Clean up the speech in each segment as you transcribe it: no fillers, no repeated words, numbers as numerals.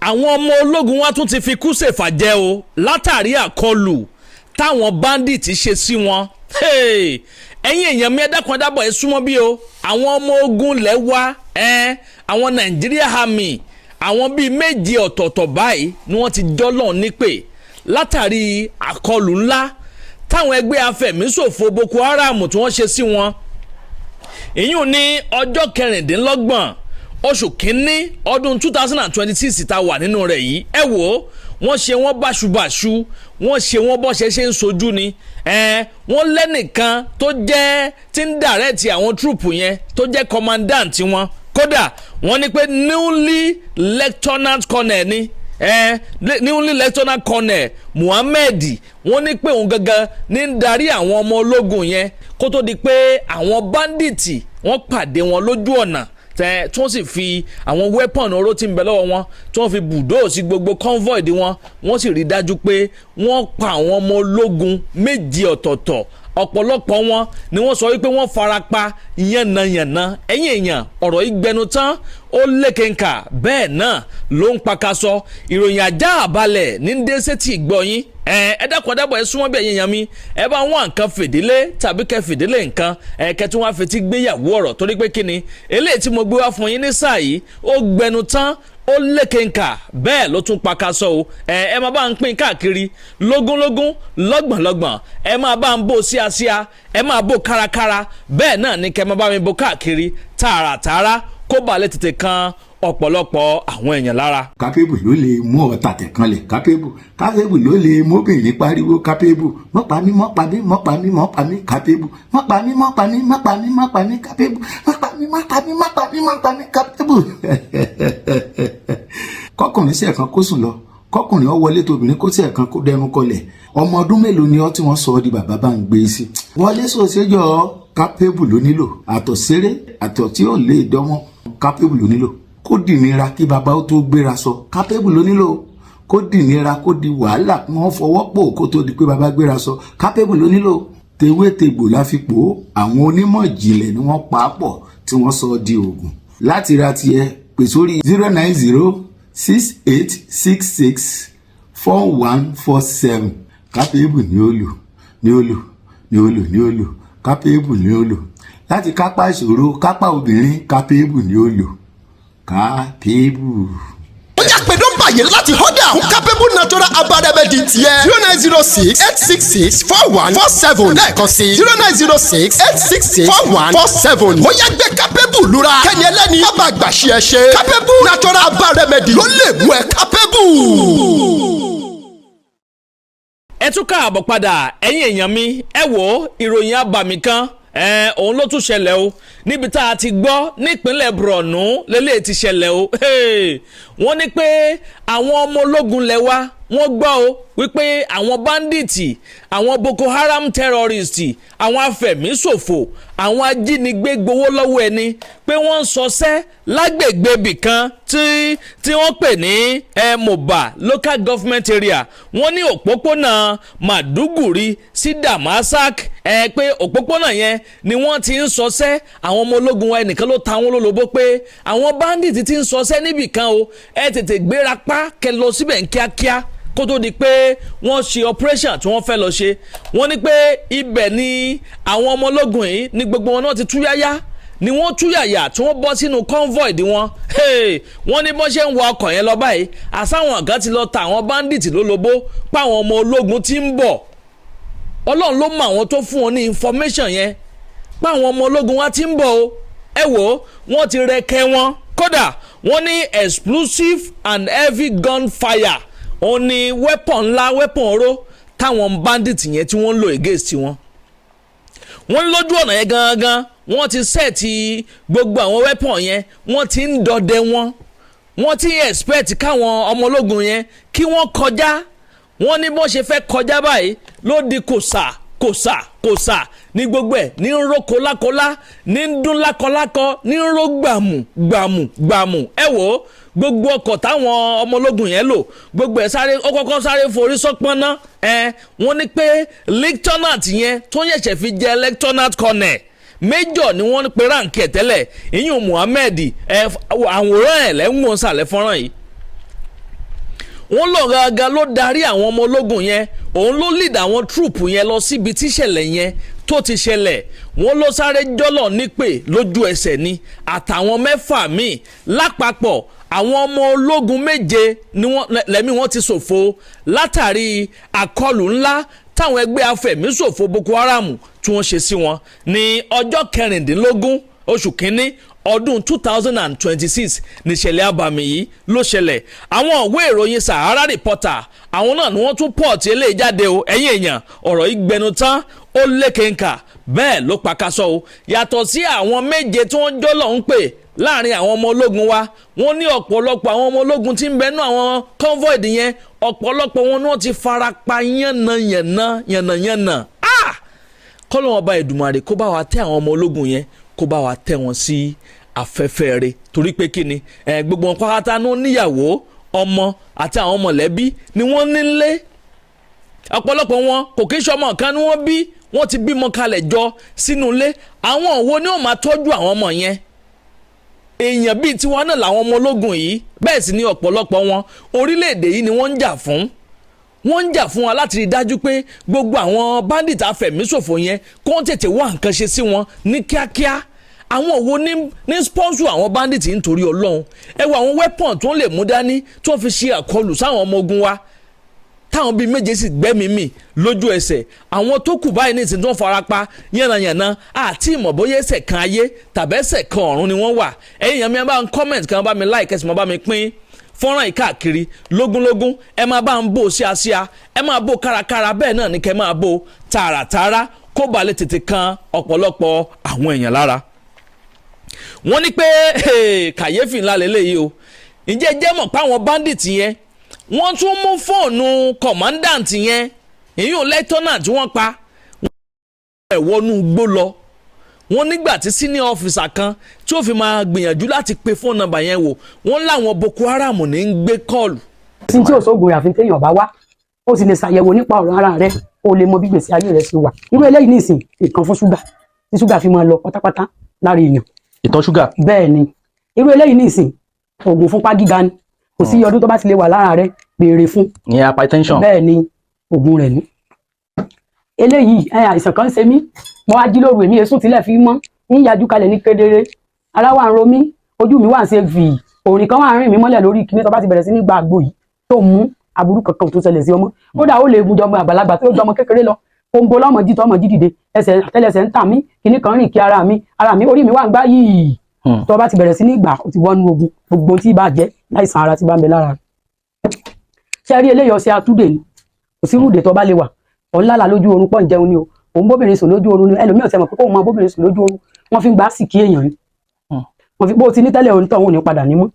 àwọn ọmọ ológun wa tún ti fi kú ṣèfàjẹ́ o látàrí àkọlù táwọn bandits ṣe sí wọn. ẹ̀yin èèyàn mi ẹ dákun ẹ dábọ̀ ẹ súnmọ́ bí o àwọn ọmọ ogun lẹ̀ wá àwọn Nigeria Army àwọn bíi méje ọ̀tọ̀ọ̀tọ̀ báyìí ni wọ́n ti jọ́lọ̀ nípè látàrí àkọlù ńlá táwọn ẹgbẹ́ afẹ̀míṣòfò Boko Haram tí wọ́n ṣe sí wọn. ìyún ní ọjọ́ 26 oṣù kínní ọdún 2026 tá wà nínú rẹ̀ yìí ẹ wò wọ́n ṣe wọ́n báṣubàṣu wọ́n ṣe wọ́n bọ́ ṣe ń sojú ni wọ́n lẹ́nìkan tó jẹ́ tí ń dàrẹ́tì àwọn trúùpù yẹn tó jẹ́ commandant wọn kódà wọ́n ní pé newly lieutenant colonel ni newly lieutenant colonel Muhammed wọ́n ní pé òun gangan ní ń darí àwọn ọmọ ológun yẹn kó tó di pé àwọn bandits wọ́n pàdé wọn lójú ọ̀nà tí wọ́n sì fi àwọn weapon oró tí ń bẹ lọ́wọ́ wọn tí wọ́n fi bùdó sí gbogbo convoy wọn wọ́n sì rí dájú pé wọ́n pa àwọn ọmọ ológun méjì ọ̀tọ̀ọ̀tọ̀ ọ̀pọ̀lọpọ̀ wọn ni wọ́n sọ wípé wọ́n farapa yànnàyànnà ẹ̀yìn èèyàn ọ̀rọ̀ ìgbẹ́nu tán ó lékenkà bẹ́ẹ̀ náà ló ń pakasọ ìròyìn ajá àbálẹ̀ ní dẹ́sẹ̀tì ìgbọ̀yìn ẹ dákun dábọ̀ ẹ súnmọ́ bí ẹ̀yin èèyàn mi ẹ bá wọn nǹkan fìdílé tàbí kẹ fìdílé nǹkan kẹ tí wọ́n á fetí gbéyàwó ọ̀rọ̀ torí pé kíni eléyìí tí mo gbé wá fún yín ní sáà yìí ó gbẹnu tán ó lékenkà bẹ́ẹ̀ ló tún pakasọ o ẹ máa bá ń pín káàkiri lógúnlógún lọ́gbọ̀nlọ́gbọ̀n ẹ máa bá ń bò síasíá ẹ máa bò kárakára bẹ́ẹ̀ náà ní kẹ máa bá mi bò káàkiri tààràtààrà kó balẹ̀ tètè kan ọ̀pọ̀lọpọ̀ àwọn èèyàn lára. kápẹ́bù ló lè mú ọ̀tà tẹ̀kanlẹ̀ kápẹ́bù ló lè móbìnrin pariwo kápẹ́bù mọ́pàmí mọ́pàmí mọ́pàmí mọ́pàmí kápẹ́bù mọ́pàmí mọ́pàmí mọ́pàmí mọ́pàmí kápẹ́bù mọ́pàmí mọ́pàmí mọ́pàmí mọ́pàmí kápẹ́bù. kọkùnrin sí ẹ̀kan kó sùn lọ kọkùnrin ọ wọlé tóbìnrin kó sí ẹ̀kan kó dẹnu kọlẹ̀ ọmọ ọdún mélòó ni ọ tí wọ́n sọ ọ́ di bàbá bá ń gbé sí. wọlé sòṣèjọ kápẹ́bù ló nílò àtọ̀sẹ́rẹ́ àtọ̀ tí ó lè dánwọ́n kápẹ́bù ló nílò kó dìnira kí baba ó tó gbéra sọ kápẹ́bù ló nílò kó dìnira kó di wàhálà wọ́n fọwọ́ pò kó tó di pé baba gbéra sọ kápẹ́bù ló nílò tewétegbò láfipò àwọn onímọ̀ ìjìnlẹ̀ ni wọ́n pa á pọ̀ tí wọ́n sọ di oògùn láti ra tiẹ̀ pè sórí 09068664147 kápẹ́bù ní ó lò kápẹ́bù ní ó lò láti kápá ìṣòro kápá obìnrin kápẹ́bù ní ó lò kápẹ́bù. ó yá pé nọ́mbà yẹn láti họ́dà fún capable natural herbal remedy tiẹ̀ 0906-866-4147 lẹ́ẹ̀kan sí 0906-866-4147. ó yá gbé capable lura kẹ́ni ẹlẹ́ni má bàa gbàṣẹ́ ẹ ṣe capable natural herbal remedy ló lè mú ẹ capable. ẹ tún káàbọ̀ padà ẹ̀yin èèyàn mi ẹ wò ìròyìn abàmì kan òun ló tún ṣẹlẹ̀ o níbi tá a ti gbọ́ nípínlẹ̀ Bornu lélẹ̀ ti ṣẹlẹ̀ o wọ́n ní pé àwọn ọmọ ológun lẹ̀ wá wọ́n gbọ́ o wípé àwọn bandits àwọn Boko Haram terrorists àwọn afẹ̀míṣòfò àwọn ajínigbé gbowó lọ́wọ́ ẹni pé wọ́n ń ṣọṣẹ́ lágbègbè bìkan tí wọ́n pè ní Moba local government area wọ́n ní òpópónà Maduguri sí Damasak pé òpópónà yẹn ni wọ́n ti ń ṣọṣẹ́ àwọn ọmọ ológun wa ẹnìkan ló ta wọn lólobó pé àwọn bandits ti ń ṣọṣẹ́ níbìkan o ẹ tètè gbéra pa kẹ lọ síbẹ̀ ń kíákíá kó tó di pé wọ́n ṣe operation tí wọ́n fẹ́ lọ ṣe wọ́n ní pé ibẹ̀ ni àwọn ọmọ ológun yìí ní gbogbo wọn náà ti túyáyá ni wọ́n túyàyà tí wọ́n bọ́ sínú convoy di wọn wọ́n ní bọ́n ṣe ń wa ọkọ̀ yẹn lọ báyìí àsáwọn kan ti lọ ta àwọn bandits lólobó pa àwọn ọmọ ológun tí ń bọ̀ Ọlọ́run ló mọ àwọn tó fún wọn ní information yẹn pa àwọn ọmọ ológun wa tí ń bọ̀ o ẹ wò wọ́n ti rẹkẹ wọn kódà wọ́n ní explosive and heavy gun fire ó ní weapon ńlá weapon oró táwọn bandits yẹn tí wọ́n ń lò against wọn. wọ́n ní lójú ọ̀nà yẹn gangan wọ́n ti sẹ́ẹ̀tì gbogbo àwọn weapon yẹn wọ́n ti ń dọdẹ wọn wọ́n ti expect káwọn ọmọ ológun yẹn kí wọ́n kọjá wọ́n ní bó ṣe fẹ́ kọjá báyìí ló di kòsà ní gbogbo ẹ̀ ní ń ro kólákólá ní ń dún lákọlákọ ní ń ro gbàmù ẹ wò ó gbogbo ọkọ̀ táwọn ọmọ ológun yẹn lò gbogbo ẹ̀ sáré ó kọ́kọ́ sáré forí sọ́pọ́n ná wọ́n ní pé lieutenant yẹn tó yẹ̀ṣẹ̀ fi jẹ́ lieutenant colonel major ni wọ́n pe ránkì ẹ̀ tẹ́lẹ̀ ìyún Muhammed àwòrán ẹ̀ lẹ́wọ̀n sàlẹ̀ fọ́nrán yìí wọ́n lọ gangan ló darí àwọn ọmọ ológun yẹn, òun ló lead àwọn troop yẹn lọ síbi tíṣẹ̀lẹ̀ yẹn tó ti ṣẹlẹ̀. wọ́n ló sáré jọ́lọ̀ nípè lójú ẹsẹ̀ ni àtàwọn 6 míì lápapọ̀. àwọn ọmọ ológun méje ni lẹ́mí wọn ti ṣòfò látàrí àkọlù ńlá táwọn ẹgbẹ́ afẹ̀míṣòfò Boko Haram tí wọ́n ṣe sí wọn ní ọjọ́ 16 oṣù kínní ọdún 2026 níṣẹ̀lẹ̀ abàmì yìí ló ṣẹlẹ̀. àwọn ìwé ìròyìn Sahara Reporter àwọn náà ni wọ́n tún pọ́ọ̀tì eléyìí jáde o. ẹ̀yin èèyàn ọ̀rọ̀ yìí gbẹnu tán ó lékenkà bẹ́ẹ̀ ló pakasọ o. yàtọ̀ sí àwọn méje tí wọ́n jọ́lọ̀ ń pè láàrin àwọn ọmọ ológun wa, wọ́n ní ọ̀pọ̀lọpọ̀ àwọn ọmọ ológun tí ń bẹnu àwọn convoy yẹn, ọ̀pọ̀lọpọ̀ wọn ni wọ́n ti farapa yànnàyànnà. kọ́lọ́ ọba Èdùmàrè kó bá wa tẹ́ àwọn ọmọ ológun yẹn, kó bá wa tẹ́ wọn sí afẹ́fẹ́ rẹ̀, torí pé kí ni gbogbo wọn pátá ní níyàwó, ọmọ àti àwọn mọ̀lẹ́bí ni wọ́n nílé. ọ̀pọ̀lọpọ̀ wọn kò kí ń ṣọmọ kan ni wọ́n bí, wọ́n ti bímọ kalẹ̀ jọ sínú ilé. àwọn wo ni wọ́n máa tọ́jú àwọn ọmọ yẹn? èèyàn bíi tiwọn náà làwọn ọmọ ológun yìí, bẹ́ẹ̀ sì ni ọ̀pọ̀lọpọ̀ wọn orílẹ̀-èdè yìí ni wọ́n ń jà fún. wọ́n ń jà fún wa láti rí i dájú pé gbogbo àwọn bandit afẹ̀míṣòfò yẹn kó tètè wá nǹkan ṣe sí wọn ní kíákíá. àwọn wo ní sponsor àwọn bandit nítorí Ọlọ́run? ẹ wo àwọn weapon tó ń lè mú dání tó fi ṣe àkọlù sáwọn ọmọ ogun wa, táwọn bíi méje sì gbẹ́mìí mì lójú ẹsẹ̀. àwọn tó kù báyìí ní ìsìn tó ń farapa yànnàyànnà àti ìmọ̀ bóyá ẹsẹ̀ kan ayé tàbí ẹsẹ̀ kan ọ̀run ni wọ́n wà. ẹ̀yin yẹn mi bá ń comment kan bá mi like ẹ̀sìn bá mi pín fọ́nrán yìí káàkiri lógúnlógún. ẹ máa bá ń bò síasíá, ẹ máa bò kárakára, bẹ́ẹ̀ náà ni kẹ́ máa bò tààràtààrà kó ba lè tètè kan ọ̀pọ̀lọpọ̀ àwọn èèyàn lára. wọ́n ní pé kàyéfì ńlá lélẹ́yìí o. ǹjẹ́ jẹ́ mọ̀ pé àwọn bandit yẹn wọ́n tún mú fóònù commandant yẹn, ìyún lieutenant tí wọ́n pa, wọ́n wọnú igbó lọ. wọ́n nígbà tí senior officer kan tí ó fi máa gbìyànjú láti pe phone number yẹn wò, wọ́n láwọn Boko Haram ní ń gbé kọ́ọ̀lù. tí tí òṣogbo àfi téèyàn bá wá ó sì lè ṣàyẹ̀wò nípa ọ̀rọ̀ ara rẹ̀, ó lè mọ bí gbèsè ayé rẹ̀ ṣe wà. irú eléyìí nìsín nǹkan fún ṣúgà tí ṣúgà fi máa lọ pátápátá lára èèyàn. ìtọ̀ ṣúgà. bẹ́ẹ̀ ni irú eléyìí nìsín oògùn fúnpá gíga ni, kò sí ọdún tó bá ti lè wà lára rẹ̀ béèrè fún. ní hypertension. bẹ́ẹ̀ ni oògùn rẹ̀ ní. eléyìí àìsàn kan ṣe mí, mo wá jí lóru, èmi èsùn tilẹ̀ fi mọ́ ń yájú kalẹ̀ ní kedere, ara wà ń ro mí, ojú mi wà ń ṣe fì, òrìn kan wà ń rìn mí mọ́lẹ̀ lórí kíní tó bá ti bẹ̀rẹ̀ sí ní gba àgbo yìí tó mú aburú kankan tó ṣẹlẹ̀ sí ọmọ. kódà ó lè gun jọmọ àgbàlagbà tó jọmọ kékeré lọ, kóńbó lọ́mọ jí tọ́mọ jí dìde, ẹsẹ̀ àtẹ́lẹsẹ̀ ń tà mí, kíní kan rìn kí ara mi orí mi wà ń gbá yìí. tó bá ti bẹ̀rẹ̀ sí ní gbà ó ti wọnú ogun, gbogbo tí bá jẹ́ láìsàn ara ti bá ń bẹ lára. ṣé rí eléyìí ọṣẹ atúndè ni, kò sí rúdè tó bá lè wà, ọ̀nlálà lójú oorun pọ̀ ń jẹun ni o, òun bóbìnrin sùn lójú oorun ni, ẹlòmíì ọ̀sẹ̀ mọ̀ pé kóun máa bóbìnrin sùn lójú oorun, wọ́n fi ń gbà síkì èèyàn ni. wọ́n fi bó ti ní tẹ́lẹ̀ òun tán òun ní padà ní mọ́,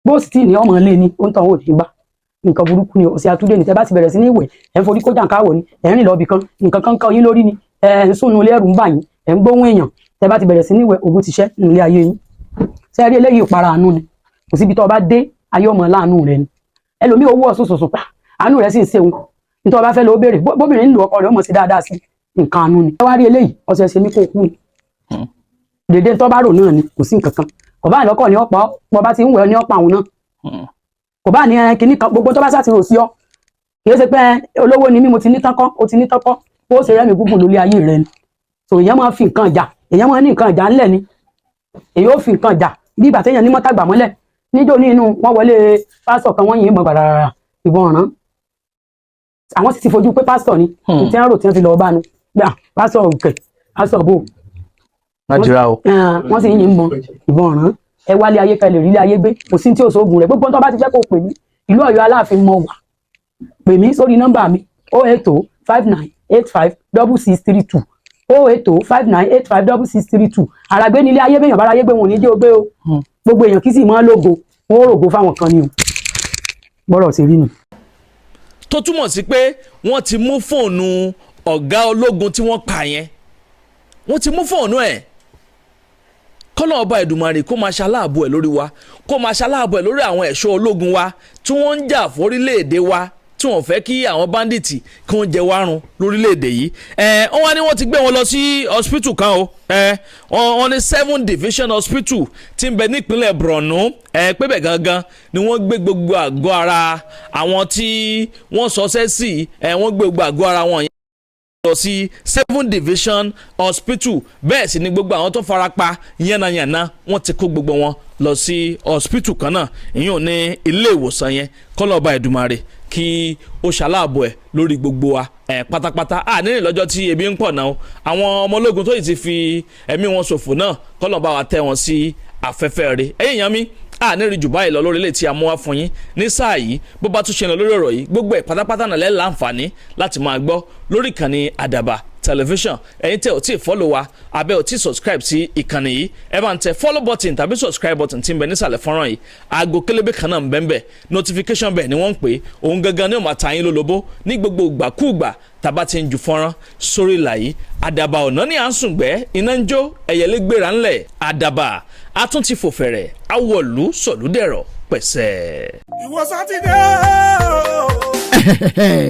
bó sì tí ní ọmọ ilé ni òun tán òun ní gbà. nǹkan burúkú ni ọ̀sẹ̀ àtúndé ni, tẹ́ bá ti bẹ̀rẹ̀ sí ní ìwẹ̀ ẹ̀ ń forí kó jàǹkáwọ̀ ni, ẹ̀ ń rìn lọ́ọ̀bì kan, nǹkan kan kan yín lórí ni, ẹ̀ ń sùn nulẹ̀ ẹ̀rù ń bà yín, ẹ̀ ń gbóhùn èèyàn, tẹ́ bá ti bẹ̀rẹ̀ sí ní ìwẹ̀ ogun ti ṣẹ́ nílé ayé yín. ṣé rí eléyìí ìpara àánú ni, kò síbi tó o bá dé ayé ọmọ láàánú rẹ ni. ẹlòmíì owó ọ̀sùn sòsò pa àánú rẹ sì ń ṣe òun, nítorí ọba fẹ́ lọ béèrè bóbìnrin ń lo ọkọ rẹ̀ ọmọ sí dáadáa sí nǹkan àánú ni. ẹ wá rí eléyìí ọ̀sẹ̀ ṣe mí kó kú ni, dèdè tó bá rò náà ni, kò sí nǹkan kan. kò bá ìlọ́kọ̀ ní ọ̀pá bọ́ bá ti ń wẹ̀ ní ọ̀pá òun náà, kò bá ní kinní kan, gbogbo tó bá sá ti rò sí ọ kì í ṣe pé olówó ni mí mo ti ní tánkọ́ o ti ní tánkọ́ ó ṣe rẹ́mi gúngùn lórí ayé rẹ ni. so èèyàn máa fi nǹkan jà, èèyàn máa ní nǹkan jà ńlẹ̀ ni, èèyàn ó fi nǹkan jà bí ìgbà téèyàn ní mọ́tàgbà mọ́lẹ̀. níjó ní inú wọn wọlé pásítọ̀ kan wọ́n yìn mọ́ gbàràrà ìbọn ọ̀ràn, àwọn sì ti fojú pé pásítọ̀ ni tí wọ́n rò tí wọ́n fi lọ́ọ́ bá nu gbà pásítọ̀ òkè pásítọ̀ bò wọ́n sì yìn mọ́ ìbọn ọ̀ràn. ẹ wálé ayé ká lè rí ilé ayé gbé, kò sí tí ò sóògùn rẹ̀, gbogbo tó bá ti fẹ́ kó pè mí ìlú Ọ̀yọ́ Aláàfin mọ wà, pè mí sórí nọ́mbà mi 08059856632 08059856632. àràgbé nílé ayé bẹ́yàn bára ayé gbé wọn ò ní jẹ́ ogbé o, gbogbo èèyàn kì í sì mọ́ lógo, wọn ó rògo fáwọn kan ni o, bọ́rọ̀ ṣe rí nù. tó túmọ̀ sí pé wọ́n ti mú fóònù ọ̀gá ológun tí wọ́n pa yẹn, wọ́n ti mú fóònù ẹ̀. kọ́lọ̀ ọba Èdùmàrè kó máa ṣaláàbò ẹ̀ lórí wa, kó máa ṣaláàbò ẹ̀ lórí àwọn ẹ̀ṣọ́ ológun wa tí wọ́n ń jà fórílẹ̀-èdè wa tí wọ́n fẹ́ kí àwọn bandits kí wọ́n jẹ wárun lórílẹ̀‐èdè yìí wọ́n wá ní wọ́n ti gbé wọn lọ sí hospital kan o wọ́n ní 7 division hospital tí ń bẹ nípínlẹ̀ Bornu pébẹ̀ gangan ni wọ́n gbé gbogbo àgọ́ ara àwọn tí wọ́n sọsẹ́ sí wọ́n gbé gbogbo àgọ́ ara wọn lọ sí 7 division hospital bẹ́ẹ̀ sì ni gbogbo àwọn tó farapa yánnayànna wọ́n ti kó gbogbo wọn lọ sí hospital kan náà ìyẹn ní ilé ìwòsàn yẹn kọ́lọ́ọ̀bá Èdùmàrè kí ó ṣaláàbò ẹ̀ lórí gbogbo wa pátápátá nínú lọ́jọ́ tí ebi ń pọ̀ náà àwọn ọmọ ológun tó yìí ti fi ẹ̀mí wọn ṣòfò náà kọ́lọ́ọ̀bá wa tẹ́ wọn sí afẹ́fẹ́ rẹ̀ ẹ̀yìn yẹn mi nírìn jù báyìí lọ lórí ilé tí a mú wá fún yín ní sáà yìí bó bá tún ṣe lọ lórí ọ̀rọ̀ yìí gbogbo ẹ̀ pátápátá náà lẹ́ láǹfààní láti máa gbọ́ lórí ìkànnì àdàbà tẹlifíṣàn ẹ̀yin tẹ́ ò tí ì follow wa abẹ́ ò tí ì subscribe sí ìkànnì yìí ẹ bá ń tẹ follow button tàbí subscribe button tí ń bẹ nísàlẹ̀ fọ́nrán yìí aago kélébé kan náà ń bẹ ń bẹ notification bẹ̀ ni wọ́n ń pè òun gangan ní ó máa ta yín lólobó ní gbogbo ìgbàkúùgbà tàbá ti ń ju fọ́nrán sórí ìlà yìí àdàbà ọ̀nà ní à ń sùngbẹ́ iná ń jó ẹ̀yẹlé gbéra ńlẹ̀ àdàbà a tún ti fò fẹ̀rẹ̀ awọ̀lú sọ̀lúdẹ̀rọ̀ pẹ̀sẹ̀. ìwọ sátidé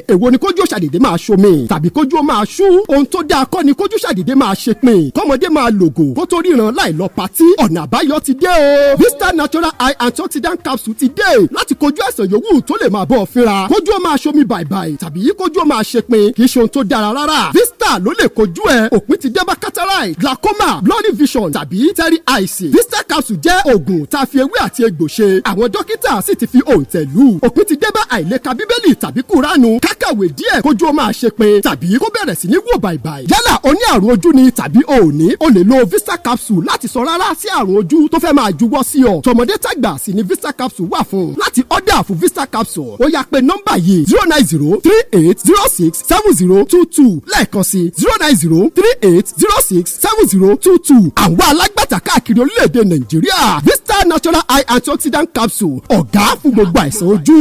èwo ni kójú ṣàdédé máa ṣomi tàbí kójú ó máa ṣú ohun tó dáa kọ́ ni kójú ṣàdédé máa ṣe pin kọ́mọdé máa lògò kó tó ríran láì lọ patí ọ̀nà àbáyọ ti dé o Vista Natural Eye Antioxidant Capsule ti dé láti kojú àìsàn yòówù tó lè máa bọ́ ọ fínra kójú ó máa ṣomi bàìbàì tàbí kójú ó máa ṣe pin kì í ṣe ohun tó dára rárá Vista ló lè kojú ẹ òpin ti dé bá cataract glaucoma blurry vision tàbí terry eyes Vista capsule jẹ́ oògùn tá a fi ewé àti egbò ṣe àwọn dókítà sì ti fi òǹtẹ̀ lù òpin ti dé bá àìlèka bíbélì tàbí kúránù kákàwé díẹ̀ kójú ó máa ṣe pé tàbí kó bẹ̀rẹ̀ sí ní wò bàìbàì yálà o ní àrùn ojú ni tàbí o ò ní o lè lo Vista capsule láti sọ rárá sí àrùn ojú tó fẹ́ máa juwọ́ sí ọ tọmọdé tàgbà sì ni Vista capsule wà fún láti order fún Vista capsule ó yá pé nọ́mbà yìí 09038067022 lẹ́ẹ̀kan sí 09038067022 àwọn alágbàtà káàkiri orílẹ̀-èdè Nàìjíríà Vista Natural Eye Antioxidant Capsule ọ̀gá fún gbogbo àìsàn ojú.